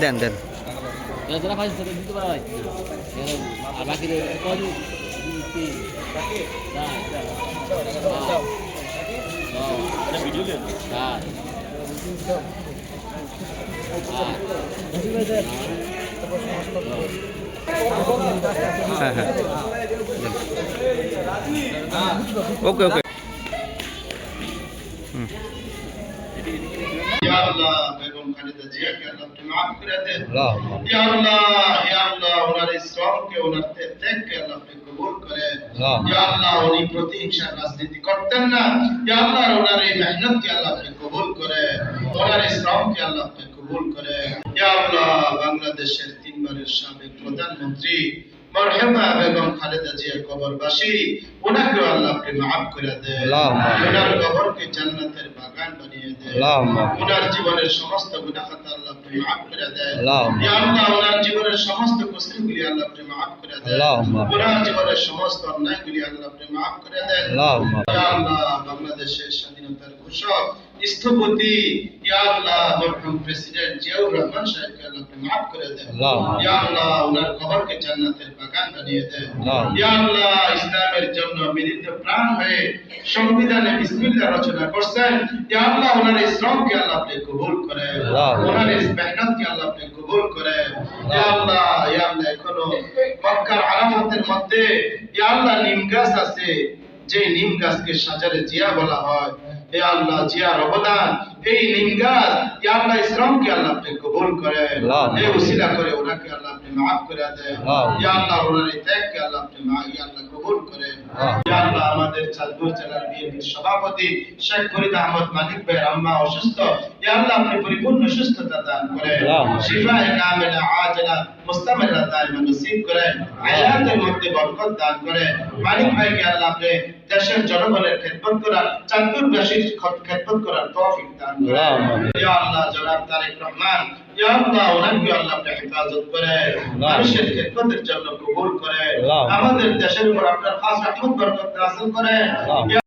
দেন দেন আর বাকি হ্যাঁ হ্যাঁ ওকে ওকে या अल्लाह बेगम खालिदा जिया के अल्लाह तुम माफ कर दे या अल्लाह उनर इस्लाम के उनर त्याग के अल्लाह पे कबूल करे या अल्लाह उन्हीं प्रतिहिंसा राजनीति करते ना या अल्लाह उनर मेहनत के अल्लाह पे कबूल करे उनर इस्लाम के अल्लाह पे कबूल करे या अल्लाह बांग्लादेशेर 3 बारेर साबिक प्रधानमंत्री मरहमा बेगम खालिदा जिया कबरबासी उनके अल्लाह पे माफ कर दे उनर कबर के जन्नतेर बागान बनिए दे उनर जीवनेर समस्त गुनाह खाता अल्लाह पे माफ कर दे या अल्लाह उनर जीवनेर समस्त कष्टगुली अल्लाह पे माफ कर दे उनर जीवनेर समस्त अन्यायगुली अल्लाह पे माफ कर दे या अल्लाह बांग्लादेशेर स्वाधीनतार घोषक স্থপতি या अल्लाह मरहूम प्रेसिडेंट जियाउर रहमान साहब के अल्लाह पे माफ कर दे या अल्लाह उनर कबर के जन्नतेर বাগান বানিয়ে দে ইয়া আল্লাহ ইসলামের জন্য মিলিত প্রাণ হয়ে সংবিধানে বিসমিল্লাহ রচনা করছেন ইয়া আল্লাহ ওনার ইসলামকে আল্লাহ আপনি কবুল করে ওনার মেহনতকে আল্লাহ আপনি কবুল করে ইয়া আল্লাহ এখনো মক্কার আরাফাতের মধ্যে ইয়া আল্লাহ নিম গাছ আছে যে নিম গাছকে শাজারে জিয়া বলা হয় ইয়া আল্লাহ জিয়ার অবদান এই নিম গাছ ইয়া আল্লাহ ইসলামকে আল্লাহ আপনি কবুল করে এই উসিলা করে ওনাকে আল্লাহ আপনি maaf করে দেন ইয়া আল্লাহ ওনার ত্যাগকে আল্লাহ আপনি ইয়া আল্লাহ কবুল করে ইয়া আল্লাহ আমাদের চাঁদপুর জেলার বিএনপির সভাপতি শেখ ফরিদ আহমদ মানিক ভাই আম্মা অসুস্থ ইয়া আল্লাহ আপনি পরিপূর্ণ সুস্থতা দান করেন শিফায়ে কামিলা আজলা মুস্তামিরা দাইমা নসিব করেন হায়াতের মধ্যে বরকত দান করেন মানিক ভাইকে আল্লাহ আপনি দেশের জনগণের খেদমত করার চাঁদপুরবাসীর খেদমত করার তৌফিক দান করেন ইয়া আল্লাহ জনাব তারেক রহমান ইয়া আল্লাহ ওনাকে আল্লাহ আপনি হেফাজত করেন মানুষের খেদমতের জন্য কবুল করেন আমাদের দেশের উপর আপনার খাস রহমত বরকত নাযিল করেন